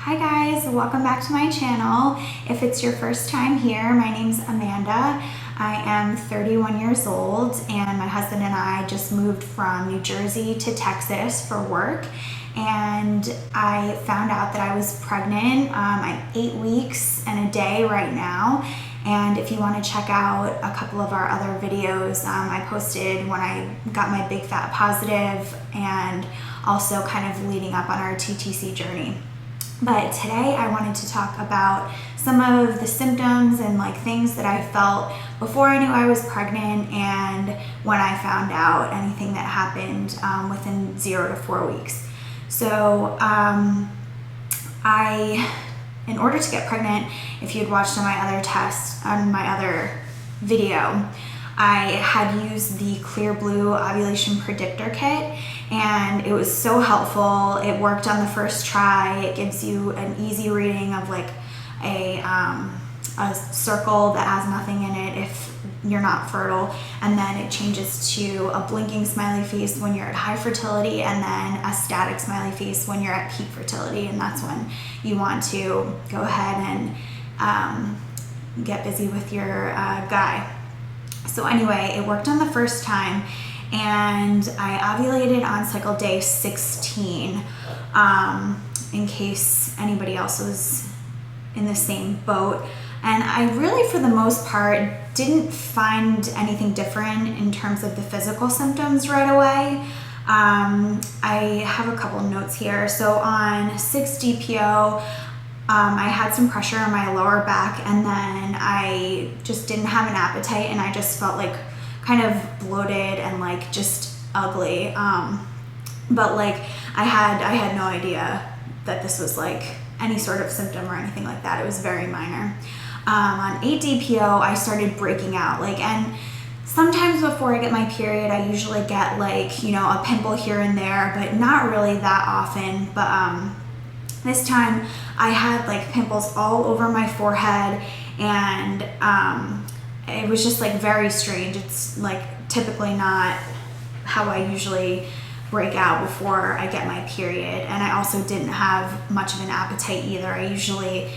Hi guys, welcome back to my channel. If it's your first time here, my name's Amanda. I am 31 years old and my husband and I just moved from New Jersey to Texas for work, and I found out that I was pregnant. I'm 8 weeks and a day right now, and if you want to check out a couple of our other videos, I posted when I got my big fat positive and also kind of leading up on our TTC journey. But today I wanted to talk about some of the symptoms and things that I felt before I knew I was pregnant and when I found out, anything that happened within 0 to 4 weeks. So in order to get pregnant, if you had watched on my other test, on my other video, I had used the Clear Blue Ovulation Predictor Kit, and it was so helpful. It worked on the first try. It gives you an easy reading of a circle that has nothing in it if you're not fertile, and then it changes to a blinking smiley face when you're at high fertility, and then a static smiley face when you're at peak fertility, and that's when you want to go ahead and get busy with your guy. So anyway, it worked on the first time, and I ovulated on cycle day 16, in case anybody else was in the same boat. And I really, for the most part, didn't find anything different in terms of the physical symptoms right away. I have a couple notes here. So on 6 DPO, I had some pressure on my lower back, and then I just didn't have an appetite, and I just felt kind of bloated and just ugly. But I had no idea that this was any sort of symptom or anything like that. It was very minor. On 8 DPO, I started breaking out, and sometimes before I get my period, I usually get a pimple here and there, but not really that often. But this time I had pimples all over my forehead, and it was just very strange. It's typically not how I usually break out before I get my period. And I also didn't have much of an appetite either. I usually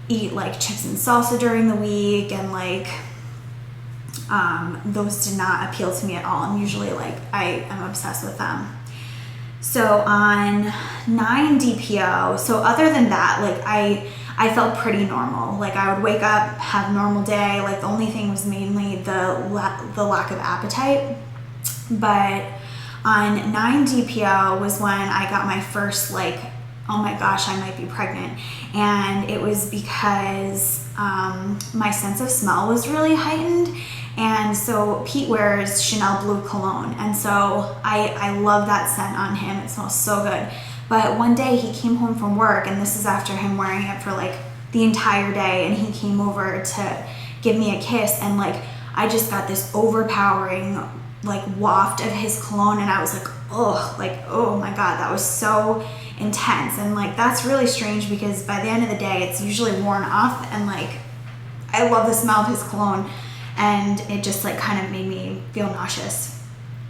eat chips and salsa during the week, and those did not appeal to me at all. I'm usually I am obsessed with them. So on 9 DPO, so other than that, I felt pretty normal. I would wake up, have a normal day. The only thing was mainly the lack of appetite. But on 9 DPO was when I got my first oh my gosh, I might be pregnant. And it was because my sense of smell was really heightened. And so Pete wears Chanel Blue Cologne, and so I love that scent on him. It smells so good. But one day he came home from work, and this is after him wearing it for the entire day, and he came over to give me a kiss, and I just got this overpowering waft of his cologne, and I was oh my god, that was so intense. And that's really strange, because by the end of the day it's usually worn off, and I love the smell of his cologne, and it just kind of made me feel nauseous.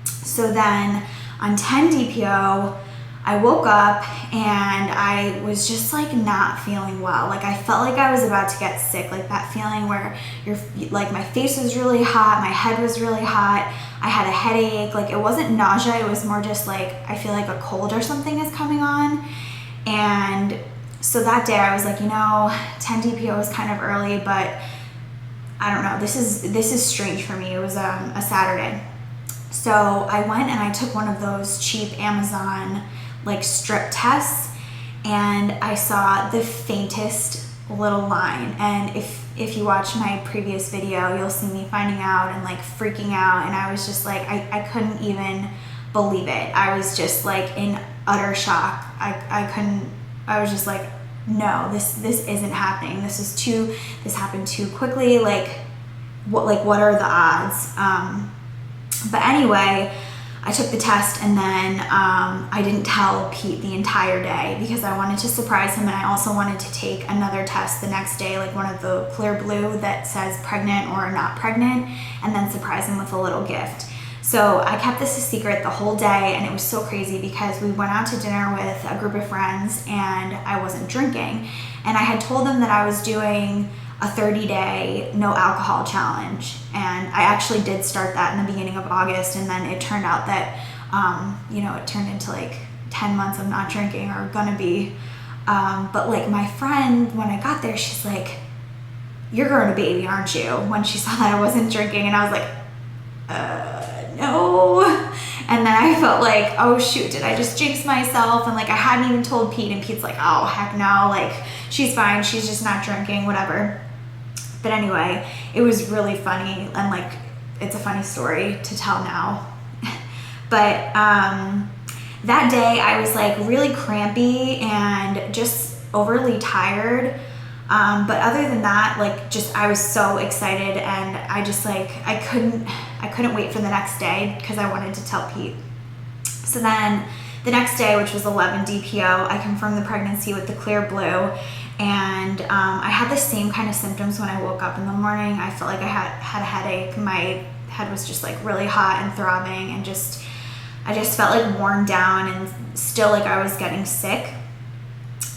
So then on 10 DPO, I woke up and I was just not feeling well. I felt like I was about to get sick, that feeling where you're my face was really hot, my head was really hot, I had a headache. It wasn't nausea, it was more just I feel like a cold or something is coming on. And so that day I was 10 DPO was kind of early, but I don't know, this is strange for me. It was a Saturday. So I went and I took one of those cheap Amazon strip tests, and I saw the faintest little line. And if you watch my previous video, you'll see me finding out and freaking out, and I was just I couldn't even believe it. I was just in utter shock. I was just no, this isn't happening. This happened too quickly. What are the odds? But anyway, I took the test, and then I didn't tell Pete the entire day because I wanted to surprise him, and I also wanted to take another test the next day, one of the Clear Blue that says pregnant or not pregnant, and then surprise him with a little gift. So I kept this a secret the whole day, and it was so crazy because we went out to dinner with a group of friends and I wasn't drinking. And I had told them that I was doing a 30-day no alcohol challenge. And I actually did start that in the beginning of August, and then it turned out that, it turned into like 10 months of not drinking, or gonna be. But like my friend, when I got there, she's like, "You're growing a baby, aren't you?" When she saw that I wasn't drinking, and I was like, no. And then I felt like, oh shoot, did I just jinx myself? And like I hadn't even told Pete, and Pete's like, oh heck no, like she's fine, she's just not drinking, whatever. But anyway, it was really funny, and like it's a funny story to tell now. But that day I was like really crampy and just overly tired. But other than that, like just I was so excited, and I just like I couldn't wait for the next day because I wanted to tell Pete. So then the next day, which was 11 DPO, I confirmed the pregnancy with the clear blue, and I had the same kind of symptoms when I woke up in the morning. I felt like I had a headache. My head was just like really hot and throbbing, and I just felt like worn down and still like I was getting sick.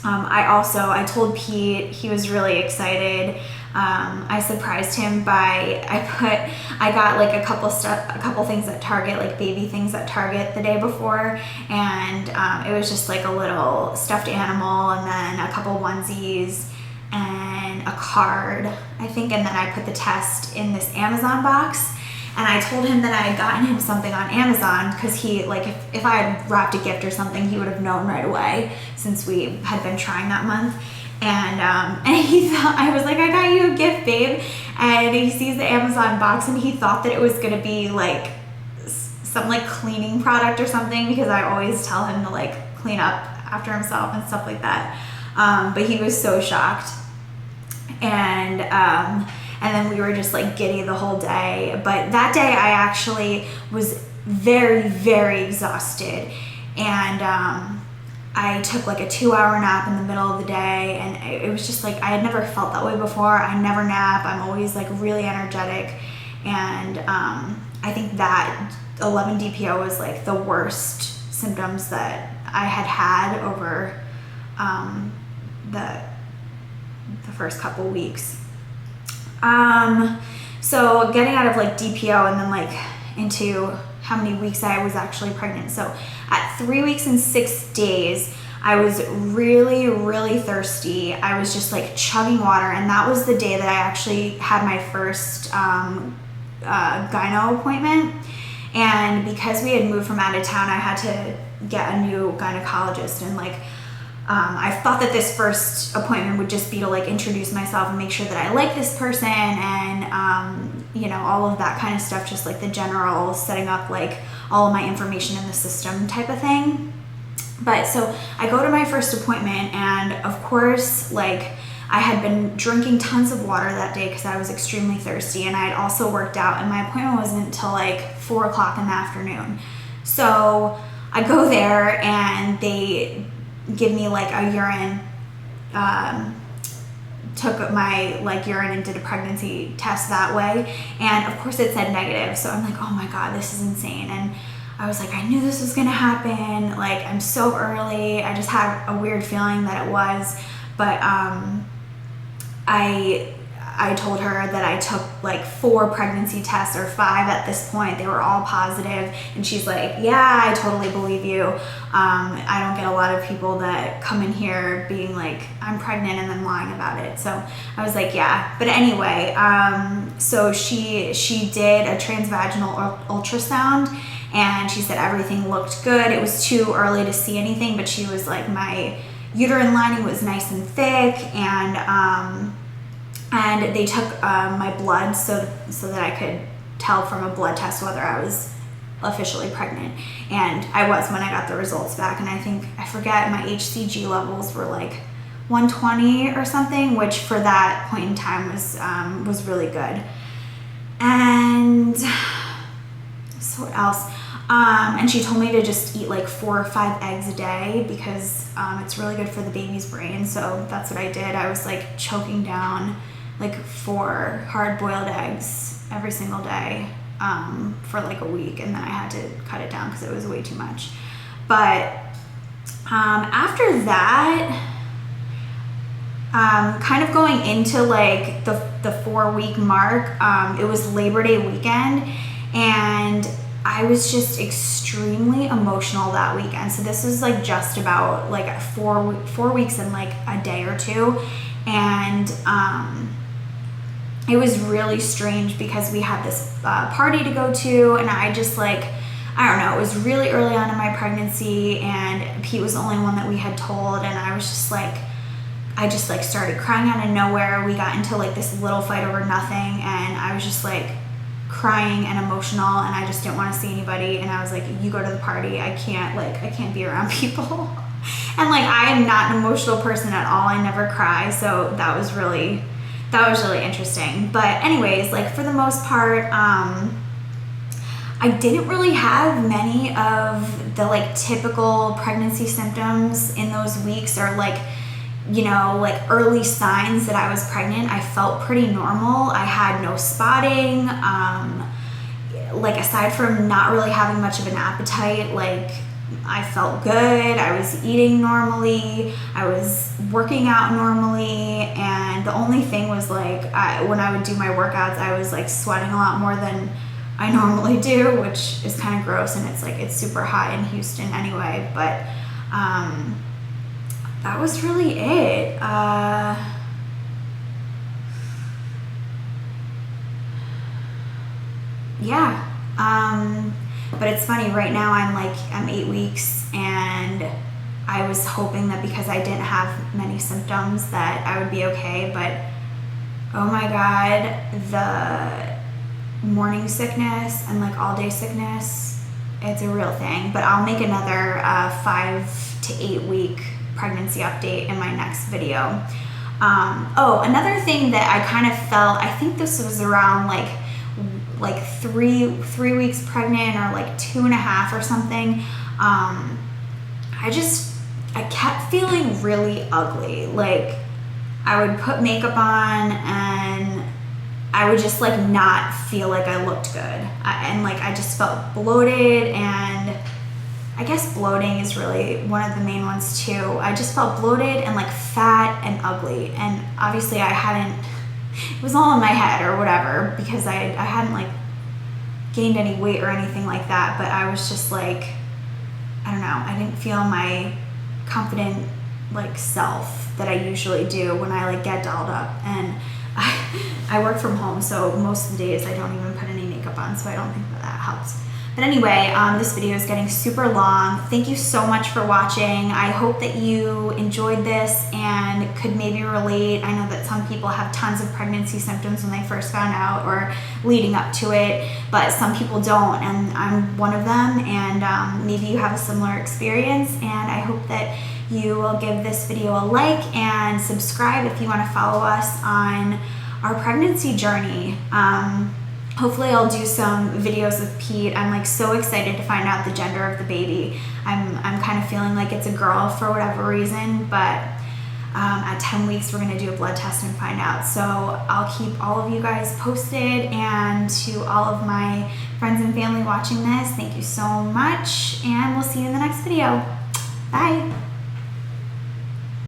I told Pete, he was really excited. I surprised him by, I got like a couple things at Target, like baby things at Target the day before. And, it was just like a little stuffed animal, and then a couple onesies and a card, I think. And then I put the test in this Amazon box. And I told him that I had gotten him something on Amazon because he, like, if I had wrapped a gift or something, he would have known right away since we had been trying that month. And he thought, I was like, I got you a gift, babe. And he sees the Amazon box, and he thought that it was going to be like some like cleaning product or something, because I always tell him to like clean up after himself and stuff like that. But he was so shocked. And then we were just like giddy the whole day. But that day I actually was very, very exhausted. And I took like a 2-hour nap in the middle of the day. And it was just like, I had never felt that way before. I never nap. I'm always like really energetic. And I think that 11 DPO was like the worst symptoms that I had over the first couple weeks. So getting out of like DPO and then like into how many weeks I was actually pregnant. So at 3 weeks and 6 days, I was really, really thirsty. I was just like chugging water. And that was the day that I actually had my first, gyno appointment. And because we had moved from out of town, I had to get a new gynecologist, and like, I thought that this first appointment would just be to like introduce myself and make sure that I like this person, and all of that kind of stuff, just like the general setting up like all of my information in the system type of thing. But so I go to my first appointment, and of course, like I had been drinking tons of water that day because I was extremely thirsty, and I had also worked out, and my appointment wasn't until like 4 o'clock in the afternoon. So I go there, and they give me like a urine, took my like urine and did a pregnancy test that way, and of course it said negative. So I'm like, oh my god, this is insane. And I was like, I knew this was gonna happen, like I'm so early. I just had a weird feeling that it was. But I told her that I took like 4 pregnancy tests, or 5 at this point. They were all positive. And she's like, yeah, I totally believe you. I don't get a lot of people that come in here being like, I'm pregnant, and then lying about it. So I was like, yeah. But anyway, so she did a transvaginal ultrasound, and she said everything looked good. It was too early to see anything, but she was like, my uterine lining was nice and thick, and they took my blood so that I could tell from a blood test whether I was officially pregnant. And I was when I got the results back. And I forget, my HCG levels were like 120 or something, which for that point in time was really good. And so what else? And she told me to just eat like 4 or 5 eggs a day because it's really good for the baby's brain. So that's what I did. I was like choking down like 4 hard-boiled eggs every single day. for like a week, and then I had to cut it down because it was way too much. But after that, kind of going into like the 4-week mark, it was Labor Day weekend, and I was just extremely emotional that weekend. So this was like just about like 4 weeks and like a day or two. And it was really strange because we had this party to go to, and I just like, I don't know, it was really early on in my pregnancy, and Pete was the only one that we had told, and I was just like, I just like started crying out of nowhere. We got into like this little fight over nothing, and I was just like crying and emotional, and I just didn't want to see anybody, and I was like, you go to the party, I can't be around people. And like, I am not an emotional person at all. I never cry, so that was really interesting. But anyways, like for the most part, I didn't really have many of the like typical pregnancy symptoms in those weeks, or like, you know, like early signs that I was pregnant. I felt pretty normal. I had no spotting. Like aside from not really having much of an appetite, like I felt good. I was eating normally. I was working out normally. And the only thing was like, when I would do my workouts, I was like sweating a lot more than I normally do, which is kind of gross. And it's like, it's super hot in Houston anyway. But that was really it. Yeah. But it's funny, right now I'm 8 weeks, and I was hoping that because I didn't have many symptoms that I would be okay, but oh my God, the morning sickness and like all day sickness, it's a real thing. But I'll make another 5 to 8 week pregnancy update in my next video. Oh, another thing that I kind of felt, I think this was around like 3 weeks pregnant, or like 2.5 or something. I kept feeling really ugly. Like I would put makeup on and I would just like not feel like I looked good. And like I just felt bloated, and I guess bloating is really one of the main ones too. I just felt bloated and like fat and ugly. And obviously it was all in my head or whatever, because I hadn't like gained any weight or anything like that. But I was just like, I don't know, I didn't feel my confident like self that I usually do when I like get dolled up. And I work from home, so most of the days I don't even put any makeup on, so I don't think that helps. But anyway, this video is getting super long. Thank you so much for watching. I hope that you enjoyed this and could maybe relate. I know that some people have tons of pregnancy symptoms when they first found out or leading up to it, but some people don't, and I'm one of them. And maybe you have a similar experience, and I hope that you will give this video a like and subscribe if you want to follow us on our pregnancy journey. Hopefully I'll do some videos with Pete. I'm like so excited to find out the gender of the baby. I'm kind of feeling like it's a girl for whatever reason, but at 10 weeks we're gonna do a blood test and find out. So I'll keep all of you guys posted, and to all of my friends and family watching this, thank you so much, and we'll see you in the next video. Bye.